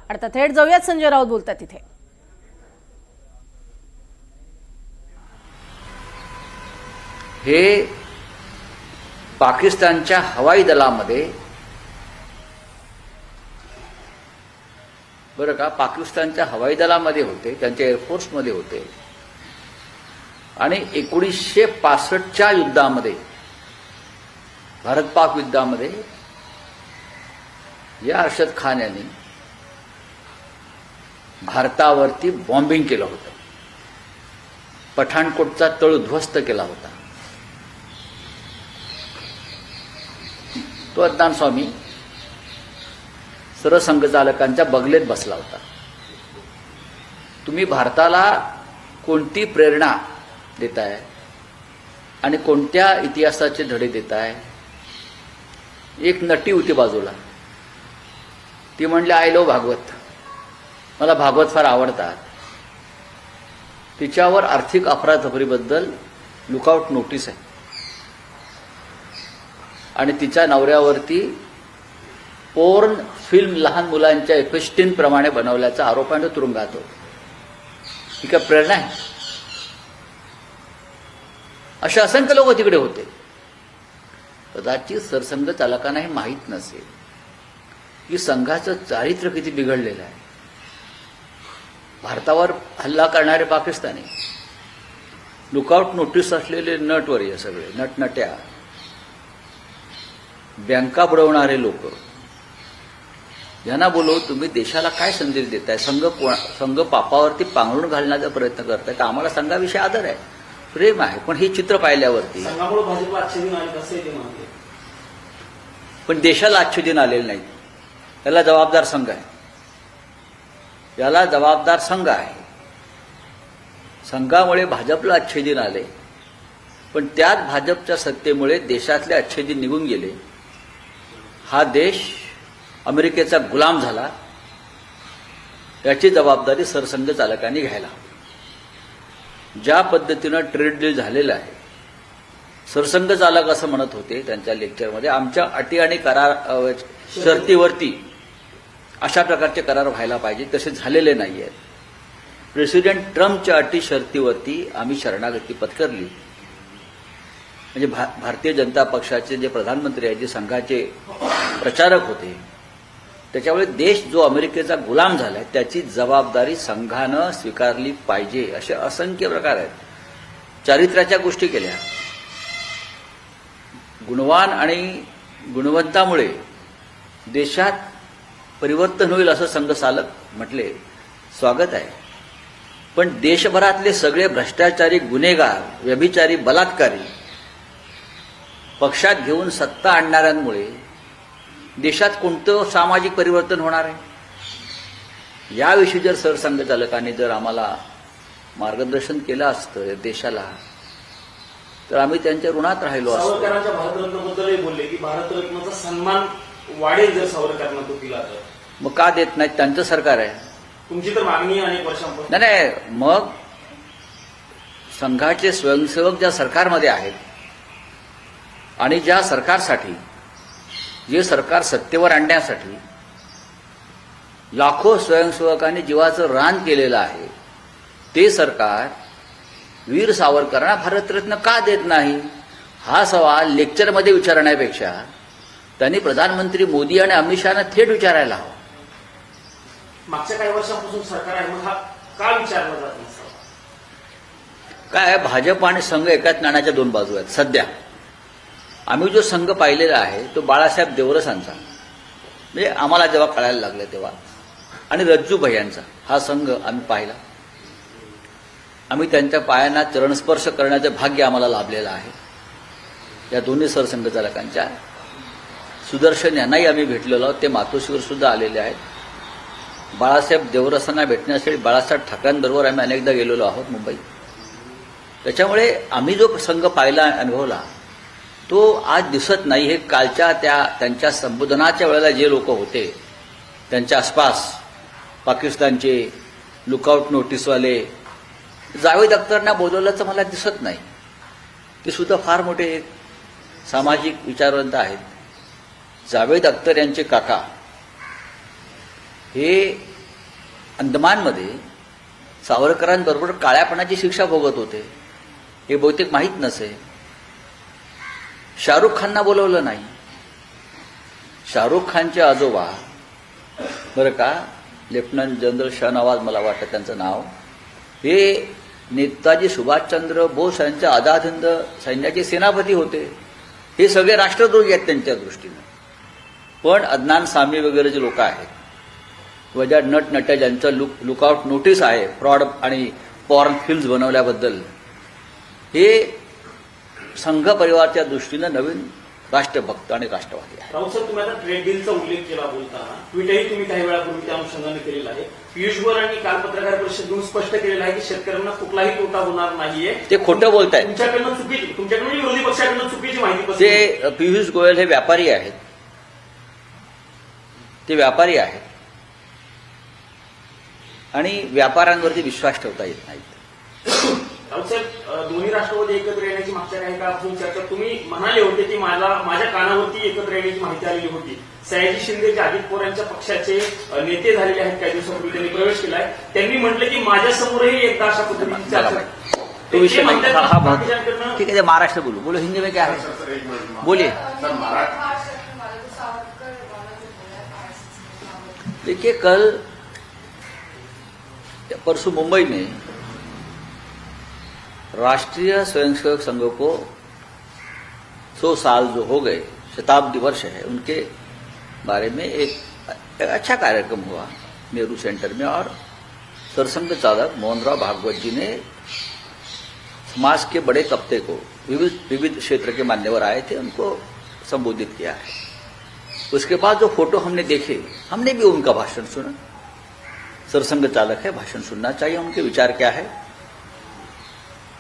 आता थेट जाऊयात संजय राऊत बोलतात तिथे. हे पाकिस्तानच्या हवाई दलामध्ये बरं का, पाकिस्तानच्या हवाई दलामध्ये होते, त्यांच्या एअरफोर्समध्ये होते आणि 1965च्या युद्धामध्ये, भारत पाक युद्धामध्ये या अरशद खान यांनी भारतावरती बॉम्बिंग केलं होतं. पठाणकोटचा तळ उद्ध्वस्त केला होता. तो अद्नान स्वामी सरसंघचालकांच्या बगलेत बसला होता. तुम्ही भारताला कोणती प्रेरणा देताय आणि कोणत्या इतिहासाचे धडे देताय? एक नटी होती बाजूला, ती म्हणली आय लव्ह भागवत, मला भागवत फार आवडतात. तिच्यावर आर्थिक अफरातफरीबद्दल लुकआउट नोटीस आहे आणि तिच्या नवऱ्यावरती पोर्न फिल्म लहान मुलांच्या F-16 प्रमाणे बनवल्याचा आरोप आहे, तुरुंगात होतो. ही काय प्रेरणा आहे? असे असंख्य लोक तिकडे होते. कदाचित सरसंघ चालकांना हे माहीत नसेल की संघाचं चारित्र्य किती बिघडलेलं आहे. भारतावर हल्ला करणारे पाकिस्तानी, लुकआउट नोटीस असलेले नटवर्य, सगळे नटनट्या, बँका बुडवणारे लोक, यांना बोलवून तुम्ही देशाला काय संदेश देताय? संघ पापावरती पांघरून घालण्याचा प्रयत्न करताय का? आम्हाला संघाविषयी आदर आहे, प्रेम आहे, पण हे चित्र पाहिल्यावरती पण देशाला आजचे दिन आलेले नाही. याला जबाबदार संघ आहे, याला जबाबदार संघ आहे. संघामुळे भाजपला अच्छे दिन आले, पण त्याच भाजपच्या सत्तेमुळे देशातले अच्छे दिन निघून गेले. हा देश अमेरिकेचा गुलाम झाला. याची जबाबदारी सरसंघ चालकांनी घ्यायला. ज्या पद्धतीनं ट्रेड डील झालेलं आहे, सरसंघ चालक असं म्हणत होते त्यांच्या लेक्चरमध्ये, आमच्या अटी आणि करार शर्तीवरती अशा प्रकारचे करार व्हायला पाहिजे, तसे झालेले नाही आहेत. प्रेसिडेंट ट्रम्पच्या अटी शर्तीवरती आम्ही शरणागती पत्करली. म्हणजे भारतीय जनता पक्षाचे जे प्रधानमंत्री आहेत, जे संघाचे प्रचारक होते, त्याच्यामुळे देश जो अमेरिकेचा गुलाम झालाय त्याची जबाबदारी संघानं स्वीकारली पाहिजे. असे असंख्य प्रकार आहेत. चारित्र्याच्या गोष्टी केल्या. गुणवान आणि गुणवंतामुळे देशात परिवर्तन होईल असं संघ चालक म्हटले, स्वागत आहे. पण देशभरातले सगळे भ्रष्टाचारी, गुन्हेगार, व्यभिचारी, बलात्कारी पक्षात घेऊन सत्ता आणणाऱ्यांमुळे देशात कोणतं सामाजिक परिवर्तन होणार आहे? याविषयी जर सरसंघ चालकांनी जर आम्हाला मार्गदर्शन केलं असतं देशाला, तर आम्ही त्यांच्या ऋणात राहिलो असतो. सावरकरांच्या भारतरत्नबद्दलही बोलले की भारतरत्नाचा सन्मान वाढेल जर सावरकरांना तो दिला तर. मग का देत नाहीत? त्यांचं सरकार आहे. तुमची तर मागणी आहे अनेक वर्षांपासून. नाही, मग संघाचे स्वयंसेवक ज्या सरकारमध्ये आहेत आणि ज्या सरकारसाठी, जे सरकार सत्तेवर आणण्यासाठी लाखो स्वयंसेवकांनी जीवाचं रान केलेलं आहे, ते सरकार वीर सावरकरांना भारतरत्न का देत नाही? हा सवाल लेक्चरमध्ये विचारण्यापेक्षा त्यांनी प्रधानमंत्री मोदी आणि अमित शहाना थेट विचारायला हवा. मागच्या काही वर्षांपासून सरकार आहे, मग हा का विचारला जात नाही? काय, भाजप आणि संघ एकाच नाण्याच्या दोन बाजू आहेत. सध्या आम्ही जो संघ पाहिलेला आहे तो बाळासाहेब देवरसांचा, म्हणजे आम्हाला जेव्हा कळायला लागलं तेव्हा, आणि रज्जू भैयांचा हा संघ आम्ही पाहिला. आम्ही त्यांच्या पायांना चरणस्पर्श करण्याचं भाग्य आम्हाला लाभलेलं आहे. या दोन्ही सरसंघ चालकांच्या, सुदर्शन यांनाही आम्ही भेटलेलो आहोत, ते मातोश्रीवर सुद्धा आलेले आहेत. बाळासाहेब देवरसांना भेटण्यासाठी बाळासाहेब ठाकरेंबरोबर आम्ही अनेकदा गेलेलो आहोत मुंबईत. त्याच्यामुळे आम्ही जो संघ पाहिला, अनुभवला, तो आज दिसत नाही. हे कालच्या त्यांच्या संबोधनाच्या वेळेला जे लोक होते त्यांच्या आसपास, पाकिस्तानचे लुकआउट नोटीसवाले, जावेद अख्तरना बोलवल्याचं मला दिसत नाही. ते सुद्धा फार मोठे सामाजिक विचारवंत आहेत. जावेद अख्तर यांचे काका हे अंदमानमध्ये सावरकरांबरोबर काळ्यापणाची शिक्षा भोगत होते, हे बहुतेक माहीत नसे. शाहरुख खानना बोलवलं नाही. शाहरुख खानचे आजोबा बरं का, लेफ्टनंट जनरल शाहनवाज मला वाटतं त्यांचं नाव, हे नेताजी सुभाषचंद्र बोस यांच्या आझाद हिंद सैन्याचे सेनापती होते. हे सगळे राष्ट्रद्रोही आहेत त्यांच्या दृष्टीनं. पण अदनान सामी वगैरे जे लोक आहेत किंवा ज्या नटनट्या ज्यांचं लुकआउट नोटीस आहे फ्रॉड आणि पॉर्न फिल्म्स बनवल्याबद्दल, हे संघ परिवारच्या दृष्टीनं नवीन राष्ट्रभक्त आणि राष्ट्रवादी आहे. राऊत साहेब, तुम्ही आता ट्रेड डीलचा उल्लेख केला बोलताना, ट्विटही तुम्ही काही वेळापूर्वी त्या अनुषंगाने केलेला आहे. पियुष गोयलांनी काल पत्रकार परिषद घेऊन स्पष्ट केलेलं आहे की शेतकऱ्यांना कुठलाही तोटा होणार नाहीये. ते खोटं बोलतायत. तुमच्याकडून विरोधी पक्षाकडून चुकीची माहिती पसरली. ते पियुष गोयल हे व्यापारी आहेत. ते व्यापारी आहेत आणि व्यापाऱ्यांवरती विश्वास ठेवता येत नाहीत. राऊत साहेब, दोन्ही राष्ट्रवादी एकत्र येण्याची मागच्या काही काळापासून चर्चा, तुम्ही म्हणाले होते की माझ्या कानावरती एकत्र येण्याची माहिती आलेली होती. सयाजी शिंदे जे अजित पवार यांच्या पक्षाचे नेते झालेले आहेत, काही दिवसापूर्वी त्यांनी प्रवेश केलाय, त्यांनी म्हटलं की माझ्यासमोरही एकदा अशा पद्धतीची चर्चा. तो विषय नाही. हा भाग ठीक है, महाराष्ट्र बोलो बोलो, हिंदी में क्या है बोलिए. देखिए, कल परसों मुंबई में राष्ट्रीय स्वयंसेवक संघ को 100 साल जो हो गए, शताब्दी वर्ष है, उनके बारे में एक अच्छा कार्यक्रम हुआ नेहरू सेंटर में. और सरसंघ चालक मोहनराव भागवत जी ने समाज के बड़े तबके को, विविध क्षेत्र के मान्यवर आए थे, उनको संबोधित किया है. उसके बाद जो फोटो हमने देखे, हमने भी उनका भाषण सुना. सरसंघ चालक है, भाषण सुनना चाहिए, उनके विचार क्या है.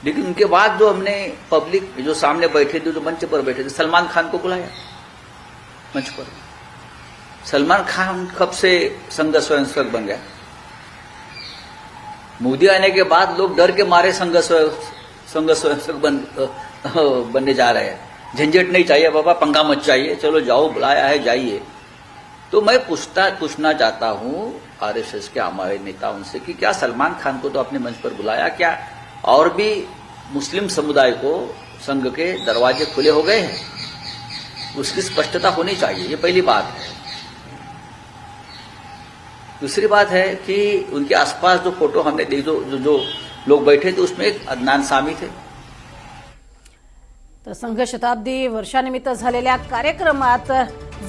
लेकिन उनके बाद जो हमने पब्लिक जो सामने बैठे थे, जो मंच पर बैठे थे, सलमान खान को बुलाया मंच पर. सलमान खान कब से संघ स्वयंसेवक बन गया? मोदी आने के बाद लोग डर के मारे संघ स्वयंसेवक बनने जा रहे हैं. झंझट नहीं चाहिए बाबा, पंगा मत चाहिए, चलो जाओ, बुलाया है जाइए. तो मैं पूछना चाहता हूं आरएसएस के हमारे नेताओं से कि क्या सलमान खान को तो अपने मंच पर बुलाया, क्या और भी मुस्लिम समुदाय को संघ के दरवाजे खुले हो गए हैं? उसकी स्पष्टता होनी चाहिए. ये पहली बात है. दूसरी बात है कि उनके आसपास जो फोटो हमने देखे, जो लोग बैठे थे, उसमें एक अदनान सामी थे. तर संघ शताब्दी वर्षानिमित्त झालेल्या कार्यक्रमात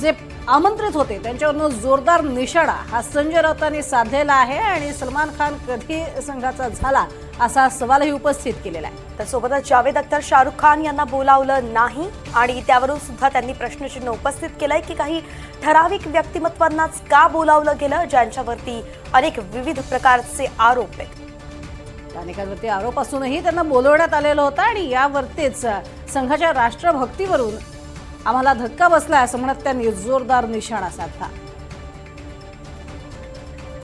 जे आमंत्रित होते त्यांच्यावरून जोरदार निशाणा हा संजय राऊतांनी साधलेला आहे आणि सलमान खान कधी संघाचा झाला असा सवालही उपस्थित केलेला आहे. तर सोबतच जावेद अख्तर शाहरुख खान यांना बोलावलं नाही आणि त्यावरून सुद्धा त्यांनी प्रश्नचिन्ह उपस्थित केलंय की काही ठराविक व्यक्तिमत्वांनाच का बोलावलं गेलं, ज्यांच्यावरती अनेक विविध प्रकारचे आरोप आहेत. अनेकांवरती आरोप असूनही त्यांना बोलवण्यात आलेलं होतं आणि यावरतीच संघाच्या राष्ट्रभक्तीवरून आम्हाला धक्का बसला असं म्हणत त्यांनी जोरदार निशाणा साधला.